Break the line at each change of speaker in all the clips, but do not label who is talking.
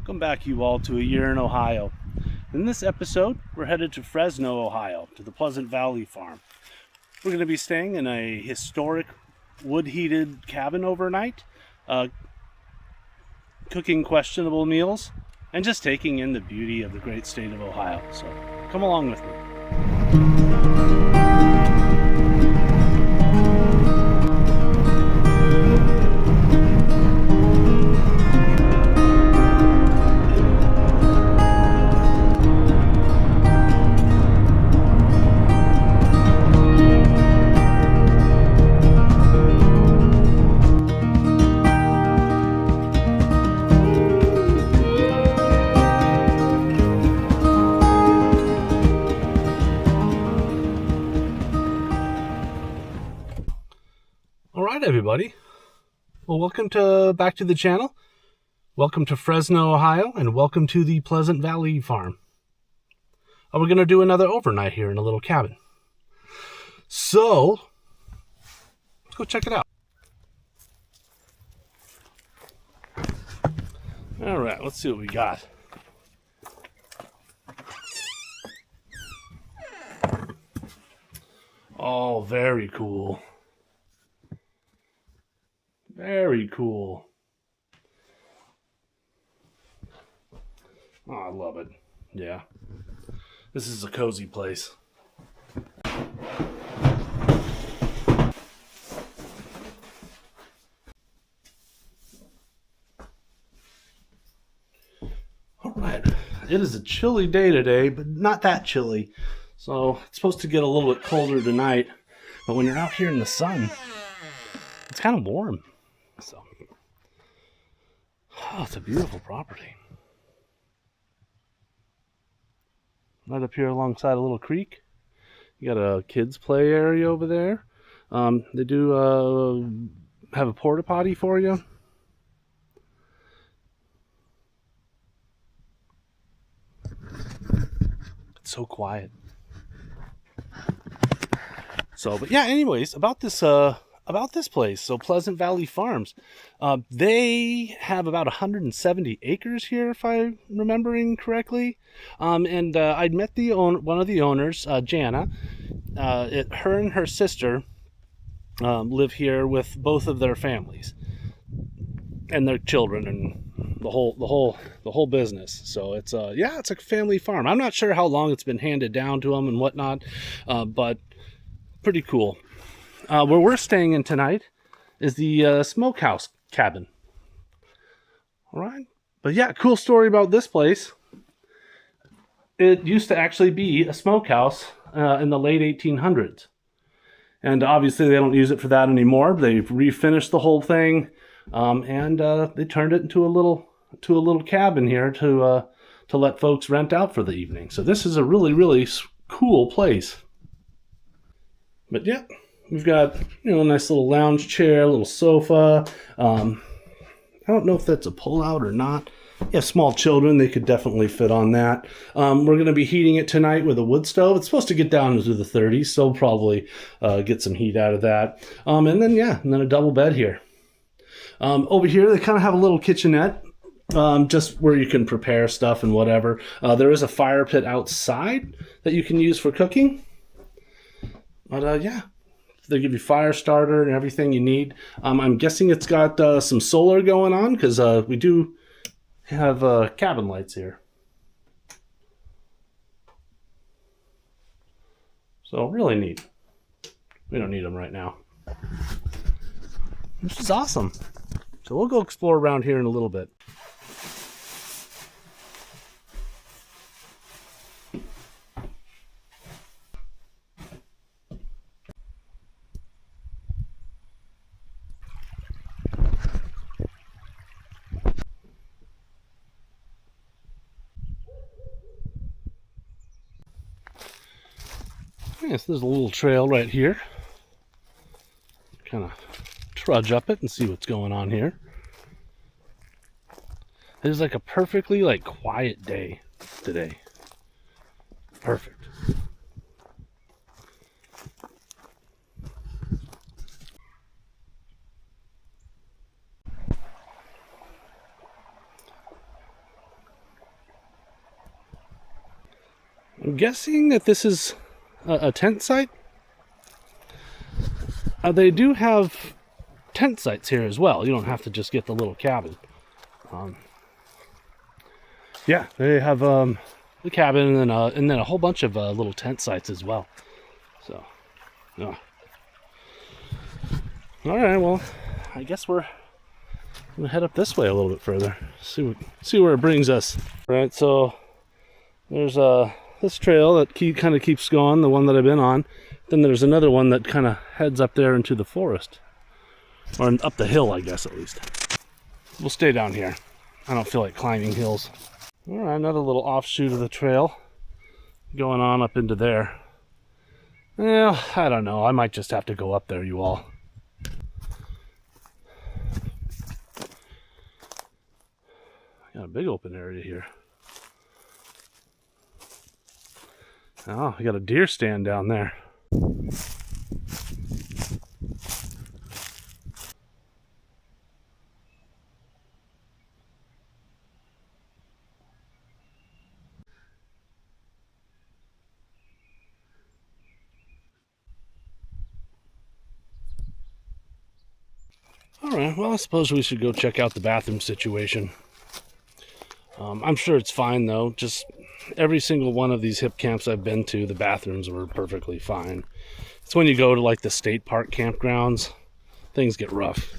Welcome back, you all, to A Year in Ohio. In this episode, we're headed to Fresno, Ohio, to the Pleasant Valley Farm. We're going to be staying in a historic wood-heated cabin overnight, cooking questionable meals, and just taking in the beauty of the great state of Ohio. So, come along with me. Alright, everybody. Well, welcome back to the channel. Welcome to Fresno, Ohio, and welcome to the Pleasant Valley Farm. We're going to do another overnight here in a little cabin. So, let's go check it out. Alright, let's see what we got. Oh, very cool. Very cool. Oh, I love it. Yeah. This is a cozy place. Alright. It is a chilly day today, but not that chilly. So it's supposed to get a little bit colder tonight. But when you're out here in the sun, it's kind of warm. So, oh, it's a beautiful property. Right up here alongside a little creek. You got a kids play area over there. They do have a porta potty for you. It's so quiet. So, but yeah, anyways, about this place, so Pleasant Valley Farms, they have about 170 acres here, if I'm remembering correctly. And I'd met one of the owners, Jana. Her and her sister live here with both of their families and their children and the whole business. So it's it's a family farm. I'm not sure how long it's been handed down to them and whatnot, but pretty cool. Where we're staying in tonight is the smokehouse cabin. All right. But yeah, cool story about this place. It used to actually be a smokehouse in the late 1800s. And obviously they don't use it for that anymore. They've refinished the whole thing, and they turned it into a little cabin here to let folks rent out for the evening. So this is a really, really cool place. But yeah. We've got, a nice little lounge chair, a little sofa. I don't know if that's a pull-out or not. You have small children, they could definitely fit on that. We're going to be heating it tonight with a wood stove. It's supposed to get down into the 30s, so we'll probably get some heat out of that. And then a double bed here. Over here, they kind of have a little kitchenette, just where you can prepare stuff and whatever. There is a fire pit outside that you can use for cooking. But they give you fire starter and everything you need. I'm guessing it's got some solar going on because we do have cabin lights here. So really neat. We don't need them right now. Which is awesome. So we'll go explore around here in a little bit. Yes, there's a little trail right here. Kind of trudge up it and see what's going on here. It is like a perfectly quiet day today. Perfect. I'm guessing that this is a tent site. They do have tent sites here as well. You don't have to just get the little cabin. Yeah, they have the cabin and then a whole bunch of little tent sites as well. So, yeah. All right, well, I guess we're gonna head up this way a little bit further. See where it brings us. All right, so there's this trail that kind of keeps going, the one that I've been on. Then there's another one that kind of heads up there into the forest, or up the hill, I guess at least. We'll stay down here. I don't feel like climbing hills. All right, another little offshoot of the trail going on up into there. Well, I don't know. I might just have to go up there, you all. Got a big open area here. Oh, I got a deer stand down there. All right, well, I suppose we should go check out the bathroom situation. I'm sure it's fine, though. Just every single one of these hip camps I've been to, the bathrooms were perfectly fine. It's when you go to, like, the state park campgrounds, things get rough.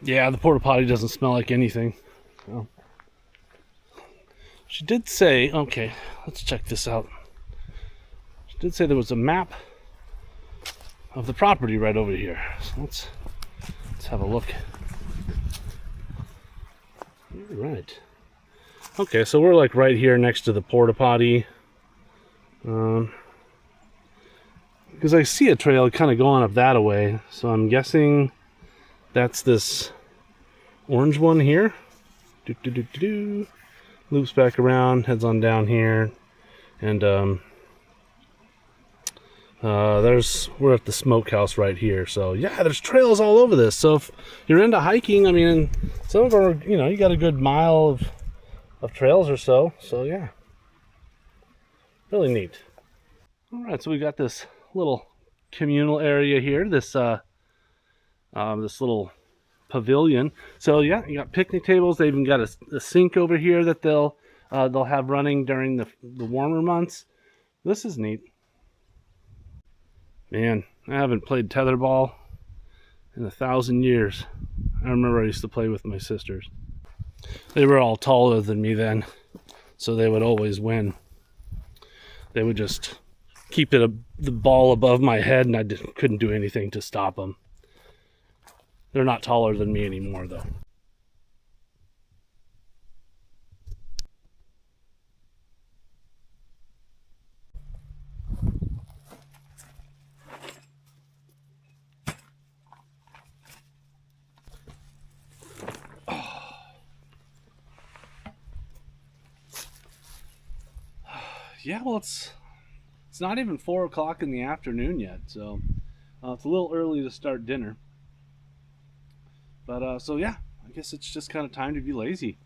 Yeah, the porta potty doesn't smell like anything. So. She did say, okay, let's check this out. She did say there was a map of the property right over here. So let's have a look. All right. Okay, so we're like right here next to the porta potty. Because I see a trail kind of going up that way, so I'm guessing that's this orange one here. Loops back around, heads on down here, and we're at the smokehouse right here. So yeah, there's trails all over this. So if you're into hiking, I mean, some of them are, you got a good mile of trails or so. So yeah, really neat. All right, so we got this little communal area here. This this little pavilion. So yeah, you got picnic tables. They even got a sink over here that they'll have running during the warmer months. This is neat. Man, I haven't played tetherball in 1,000 years. I remember I used to play with my sisters. They were all taller than me then, so they would always win. They would just keep the ball above my head, and I couldn't do anything to stop them. They're not taller than me anymore, though. Yeah, well, it's not even 4 o'clock in the afternoon yet, so it's a little early to start dinner. But so yeah, I guess it's just kind of time to be lazy.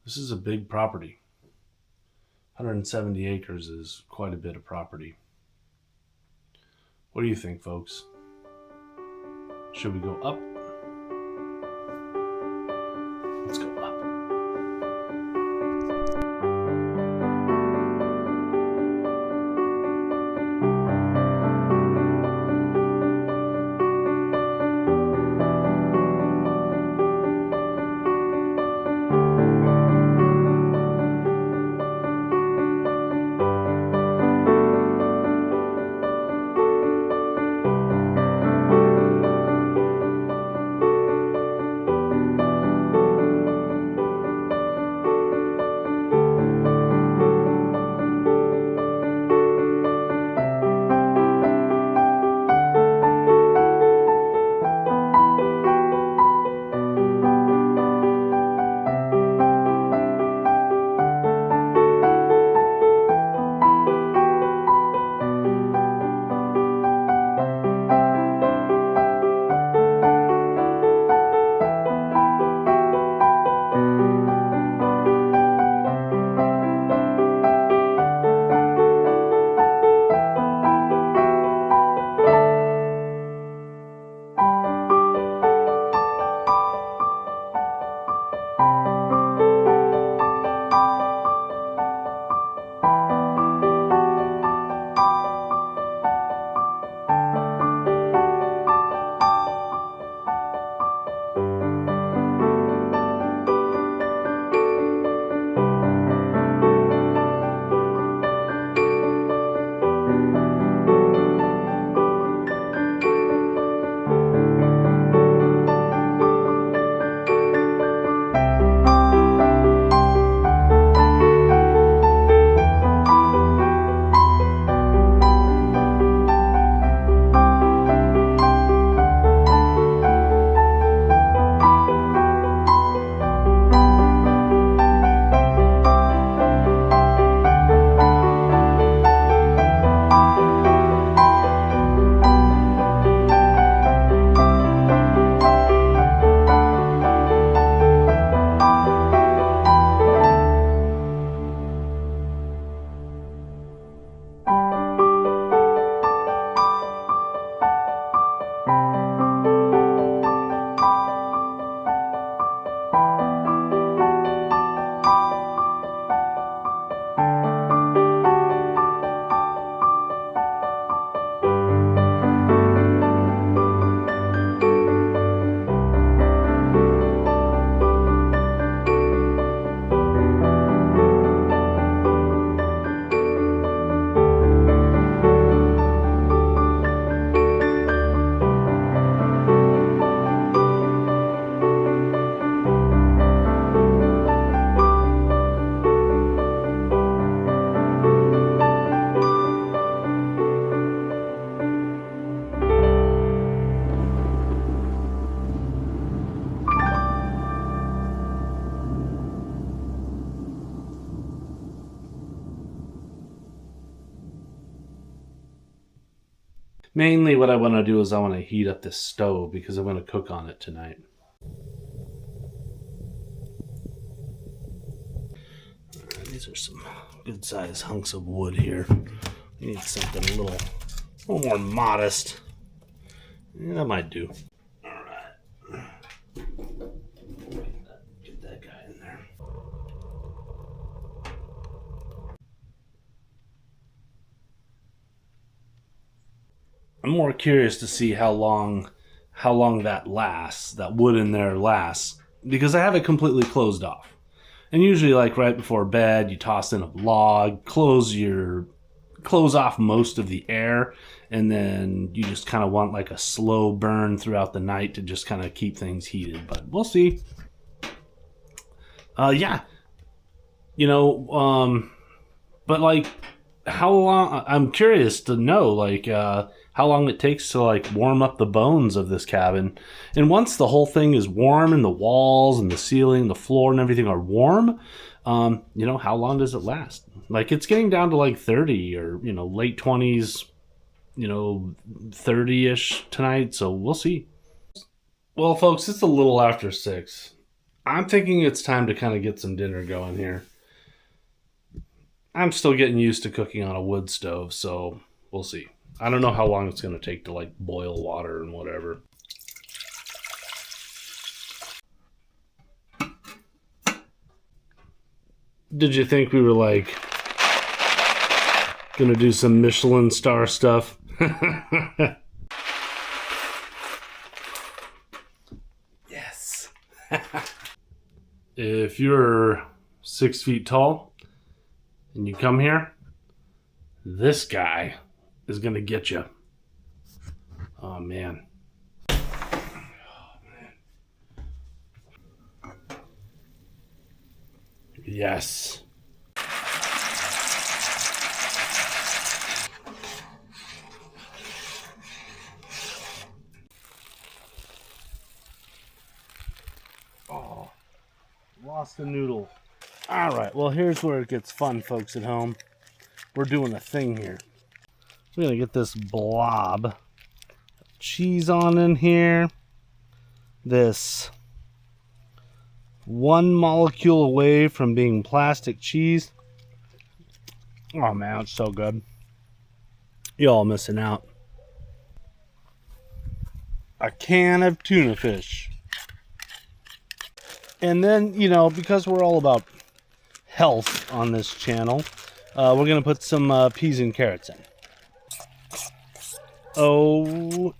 This is a big property. 170 acres is quite a bit of property. What do you think, folks? Should we go up? Let's go up. Mainly what I want to do is I want to heat up this stove because I'm going to cook on it tonight. These are some good sized hunks of wood here. I need something a little more modest. Yeah, that might do. Alright. Get that guy in there. I'm more curious to see how long that lasts, that wood in there lasts, because I have it completely closed off. And usually, like right before bed, you toss in a log, close off most of the air, and then you just kind of want like a slow burn throughout the night to just kind of keep things heated. But we'll see. Yeah, but like, how long? I'm curious to know, like, how long it takes to like warm up the bones of this cabin. And once the whole thing is warm and the walls and the ceiling, the floor and everything are warm, how long does it last? Like, it's getting down to like 30 or, late 20s, 30-ish tonight. So we'll see. Well, folks, it's a little after 6. I'm thinking it's time to kind of get some dinner going here. I'm still getting used to cooking on a wood stove, so we'll see. I don't know how long it's going to take to like boil water and whatever. Did you think we were like going to do some Michelin star stuff? Yes. If you're 6 feet tall and you come here, this guy is going to get you. Oh, man. Yes. Oh, lost the noodle. All right, well, here's where it gets fun, folks at home. We're doing a thing here. We're going to get this blob of cheese on in here. This one molecule away from being plastic cheese. Oh, man, it's so good. Y'all missing out. A can of tuna fish. And then, because we're all about health on this channel, we're going to put some peas and carrots in. OMG,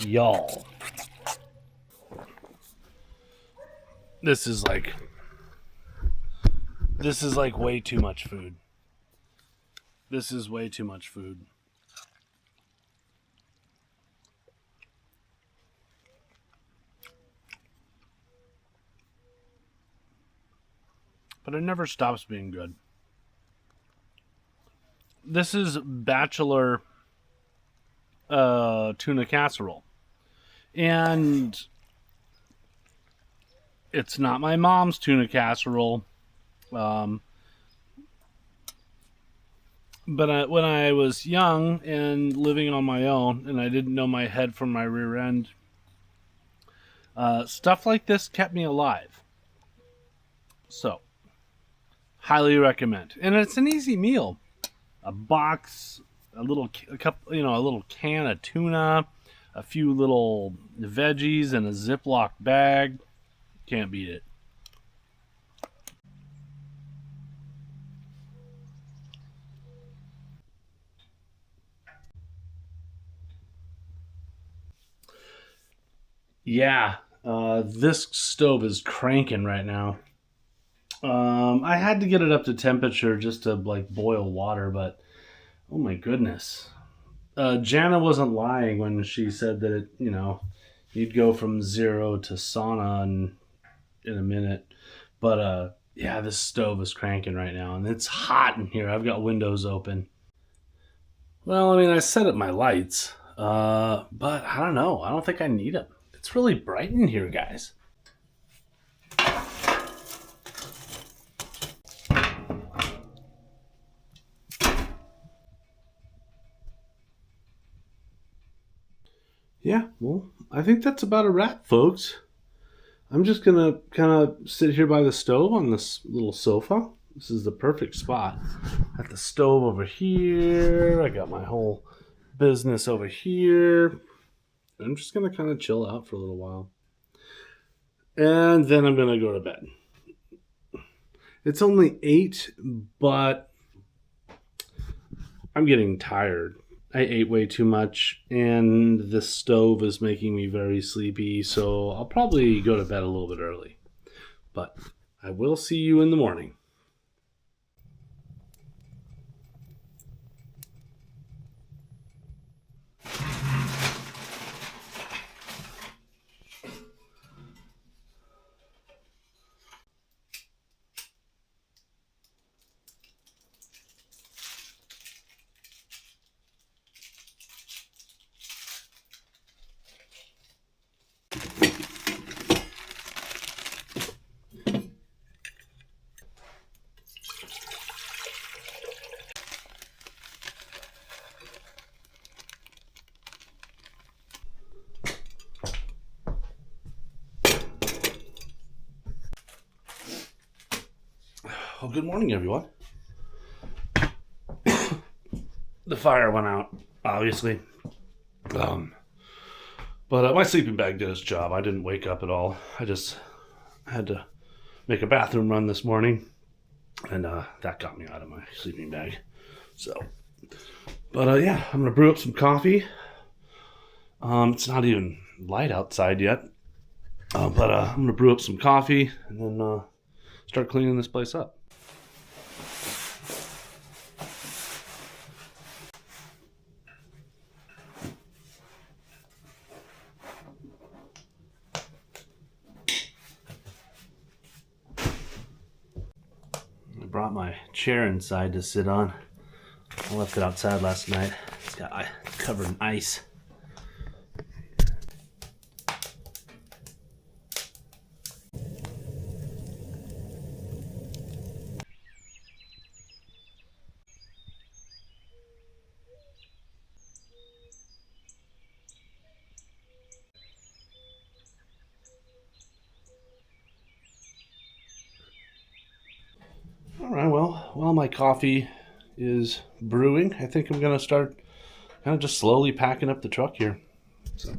y'all. This is like way too much food. This is way too much food. But it never stops being good. This is Bachelor tuna casserole. And it's not my mom's tuna casserole. But when I was young and living on my own and I didn't know my head from my rear end, stuff like this kept me alive. So, highly recommend. And it's an easy meal. A box, a little can of tuna, a few little veggies, and a Ziploc bag. Can't beat it. Yeah, this stove is cranking right now. I had to get it up to temperature just to like boil water, but oh my goodness. Jana wasn't lying when she said that it, you'd go from 0 to sauna in a minute. But yeah, this stove is cranking right now, and it's hot in here. I've got windows open. Well, I mean, I set up my lights, but I don't know. I don't think I need them. It's really bright in here, guys. Yeah, well, I think that's about a wrap, folks. I'm just gonna kind of sit here by the stove on this little sofa. This is the perfect spot. Got the stove over here. I got my whole business over here. I'm just gonna kind of chill out for a little while. And then I'm gonna go to bed. It's only 8, but I'm getting tired. I ate way too much, and the stove is making me very sleepy, so I'll probably go to bed a little bit early. But I will see you in the morning. Well, good morning, everyone. The fire went out, obviously. But my sleeping bag did its job. I didn't wake up at all. I just had to make a bathroom run this morning, and that got me out of my sleeping bag. So, but yeah, I'm gonna brew up some coffee. It's not even light outside yet, but I'm gonna brew up some coffee and then start cleaning this place up. Brought my chair inside to sit on. I left it outside last night. It's got covered in ice. All right, well, while my coffee is brewing, I think I'm going to start kind of just slowly packing up the truck here. So.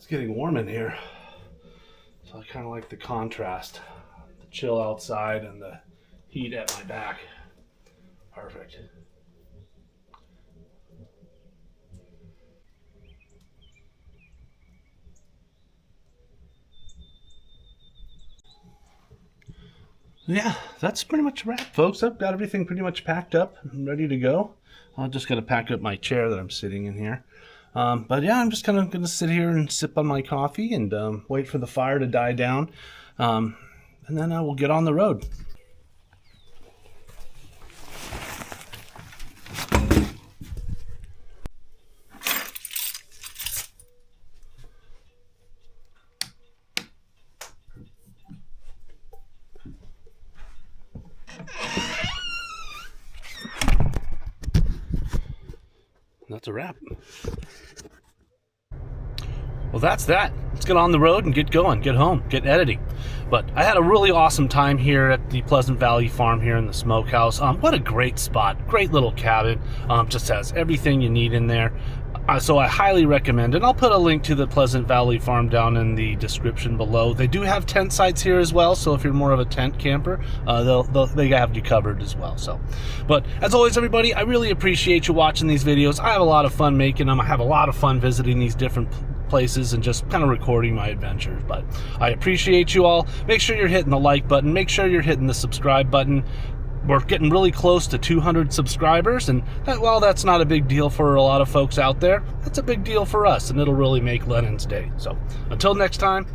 Getting warm in here, so I kind of like the contrast, the chill outside and the heat at my back. Perfect. Yeah, that's pretty much a wrap, folks. I've got everything pretty much packed up and ready to go. I'll just gotta pack up my chair that I'm sitting in here. But yeah, I'm just kind of going to sit here and sip on my coffee and wait for the fire to die down. And then we'll get on the road. That's a wrap. Well, that's that. Let's get on the road and get going, get home, get editing. But I had a really awesome time here at the Pleasant Valley Farm here in the smokehouse. What a great spot, great little cabin. Just has everything you need in there. So I highly recommend it. I'll put a link to the Pleasant Valley Farm down in the description below. They do have tent sites here as well, so if you're more of a tent camper, they have you covered as well. So, but as always, everybody, I really appreciate you watching these videos. I have a lot of fun making them. I have a lot of fun visiting these different places and just kind of recording my adventures. But I appreciate you all. Make sure you're hitting the like button. Make sure you're hitting the subscribe button. we're getting really close to 200 subscribers, and while that's not a big deal for a lot of folks out there, that's a big deal for us, and it'll really make Lennon's day. So until next time,